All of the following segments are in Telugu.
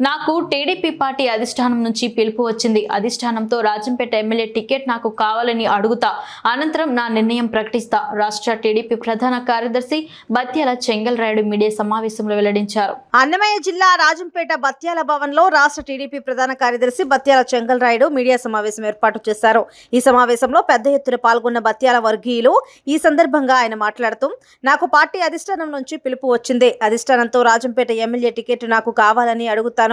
నాకు టీడీపీ పార్టీ అధిష్టానం నుంచి పిలుపు వచ్చింది. అధిష్టానంతో రాజంపేట ఎమ్మెల్యే టికెట్ నాకు కావాలని అడుగుతా. అనంతరం నా నిర్ణయం ప్రకటిస్తా. రాష్ట్ర టీడీపీ ప్రధాన కార్యదర్శి బత్యాల చెంగల్రాయుడు మీడియా సమావేశంలో వెల్లడించారు. అన్నమయ్య జిల్లా రాజంపేట బత్యాల భవన్లో రాష్ట్ర టీడీపీ ప్రధాన కార్యదర్శి బత్యాల చెంగల్రాయుడు మీడియా సమావేశం ఏర్పాటు చేశారు. ఈ సమావేశంలో పెద్ద ఎత్తున పాల్గొన్న బత్యాల వర్గీయులు. ఈ సందర్భంగా ఆయన మాట్లాడుతూ, నాకు పార్టీ అధిష్టానం నుంచి పిలుపు వచ్చింది. అధిష్టానంతో రాజంపేట ఎమ్మెల్యే టికెట్ నాకు కావాలని అడుగుతాను.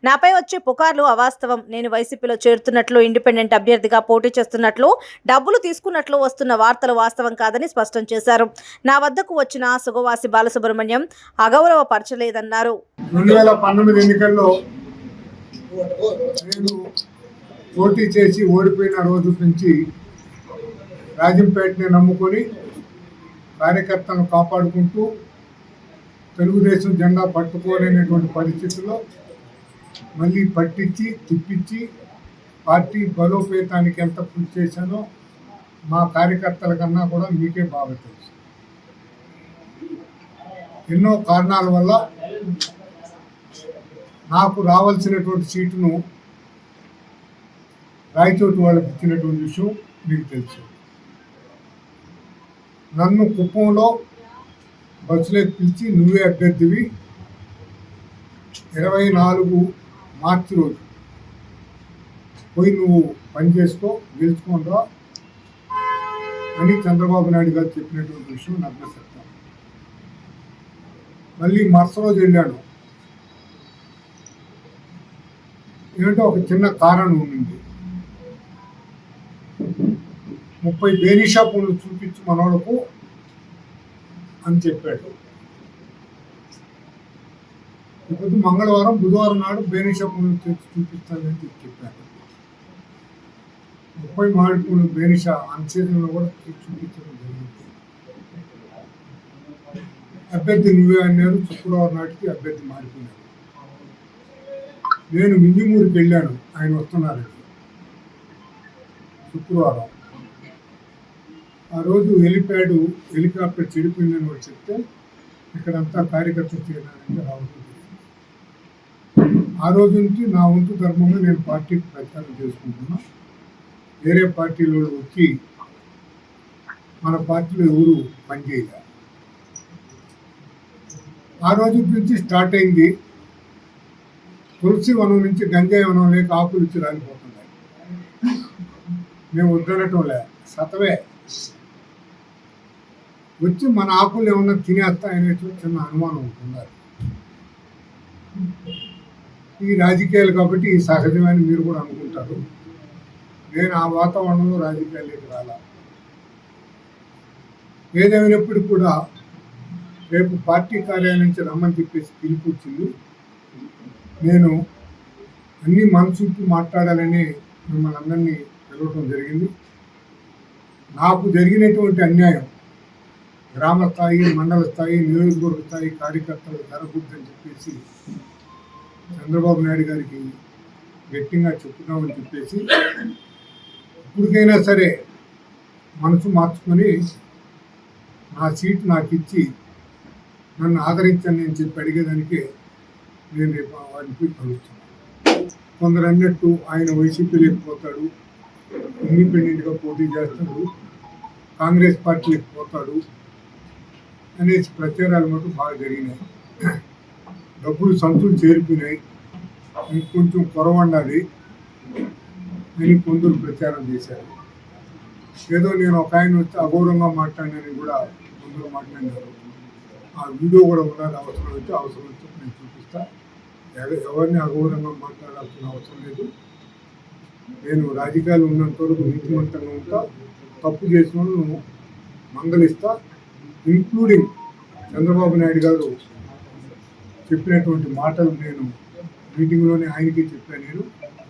నాపై వచ్చే పుకార్లు అవాస్తవం. నేను వైసీపీలో చేరుతున్నట్లు, ఇండిపెండెంట్ అభ్యర్థిగా పోటీ చేస్తున్నట్లు, డబ్బులు తీసుకున్నట్లు వస్తున్న వార్తలు వాస్తవం కాదని స్పష్టం చేశారు. నా వద్దకు వచ్చిన సుగవాసి బాలసుబ్రహ్మణ్యం అగౌరవపరచలేదన్నారు. 2019 ఎన్నికల్లో నేను పోటీ చేసి ఓడిపోయిన రోజు నుంచి రాజంపేటని నమ్ముకొని కార్యకర్తలను కాపాడుకుంటూ తెలుగుదేశం జెండా పట్టుకోలేనటువంటి పరిస్థితుల్లో మళ్ళీ పట్టించి తిప్పించి పార్టీ బలోపేతానికి ఎంత కృషి చేశానో మా కార్యకర్తల కన్నా కూడా మీకే బాగా తెలుసు. ఎన్నో కారణాల వల్ల నాకు రావాల్సినటువంటి సీటును రాయచోటి వాళ్ళకి ఇచ్చినటువంటి విషయం మీకు తెలుసు. నన్ను కుప్పంలో బస్సులోకి పిలిచి నువ్వే అభ్యర్థివి, 24 మార్చి రోజు పోయి నువ్వు పని చేసుకో, గెలుచుకోనరా అని చంద్రబాబు నాయుడు గారు చెప్పినటువంటి విషయం నాకు చెప్తాను. మళ్ళీ మరుసటి రోజు వెళ్ళాను. ఏంటో ఒక చిన్న కారణం ఉంది. 30 బేనిషా పనులు చూపించి మనోళ్ళకు అని చెప్పాడు. ఇప్పుడు మంగళవారం, బుధవారం నాడు బేనిషా పనులు తెచ్చి చూపిస్తానని చెప్పారు. 30 మామిడి పనులు బేనిషా అన్సీజన్లో కూడా చూపించడం జరిగింది. అభ్యర్థి నువ్వే అన్నారు. శుక్రవారం నాటికి అభ్యర్థి మారిపోయినాడు. నేను మింజమూరికి వెళ్ళాను, ఆయన వస్తున్నారండి శుక్రవారం. ఆ రోజు హెలికాప్టర్ చెడిపోయిందని కూడా చెప్తే ఇక్కడంతా కార్యకర్తలు చేయడానికి రావడం జరిగింది. ఆ రోజు నుంచి నా వంతు ధర్మంగా నేను పార్టీకి ప్రచారం చేసుకుంటున్నా. వేరే పార్టీలో వచ్చి మన పార్టీలో ఎవరు పనిచేయలే. ఆ రోజు నుంచి స్టార్ట్ అయింది. తులసి వనం నుంచి గంజాయి వనం లేక ఆకులు ఇచ్చి రాలిపోతున్నాయి. మేము వద్దనటం లే, సతవే వచ్చి మన ఆకులు ఏమన్నా తినేస్తాయనే చిన్న అనుమానం ఉంటున్నారు. ఈ రాజకీయాలు కాబట్టి ఈ సహజమని మీరు కూడా అనుకుంటారు. నేను ఆ వాతావరణంలో రాజకీయాల్లోకి రాలా. ఏదేమైనప్పటికీ కూడా రేపు పార్టీ కార్యాలయం నుంచి రమ్మని చెప్పేసి పిలుపు వచ్చింది. నేను అన్ని మనసుకి మాట్లాడాలని మిమ్మల్ని అందరినీ పిలవటం జరిగింది. నాకు జరిగినటువంటి అన్యాయం గ్రామ స్థాయి, మండల స్థాయి, నియోజకవర్గ స్థాయి కార్యకర్తలు జరగకూడదని చెప్పేసి చంద్రబాబు నాయుడు గారికి గట్టిగా చెప్తున్నామని చెప్పేసి ఇప్పటికైనా సరే మనసు మార్చుకొని నా సీటు నాకు ఇచ్చి నన్ను ఆదరించని నేను చెప్పి అడిగేదానికే నేను రేపు వారికి కలుస్తున్నాను. కొందరు అన్నట్టు ఆయన వైసీపీ లేకపోతాడు, ఇండిపెండెంట్గా పోటీ చేస్తాడు, కాంగ్రెస్ పార్టీకి పోతాడు అనేసి ప్రచారాలు మటు బాగా జరిగినాయి. డబ్బులు సంచులు చేరిపోయినాయి, ఇంకొంచెం కొరవండాలి అని కొందరు ప్రచారం చేశారు. ఏదో నేను ఒక ఆయన వచ్చి అగౌరవంగా మాట్లాడినని కూడా కొందరు మాట్లాడినారు. ఆ వీడియో కూడా ఉన్నది. అవసరం వచ్చి నేను చూపిస్తా. ఎవరిని అగౌరవంగా మాట్లాడాల్సిన అవసరం లేదు. నేను రాజకీయాలు ఉన్నంత వరకు నీతిమంతంగా ఉంటా. తప్పు చేసిన వాళ్ళను మందలిస్తా. ఇంక్లూడింగ్ చంద్రబాబు నాయుడు గారు చెప్పినటువంటి మాటలు నేను మీటింగ్లోనే ఆయనకి చెప్పాను. నేను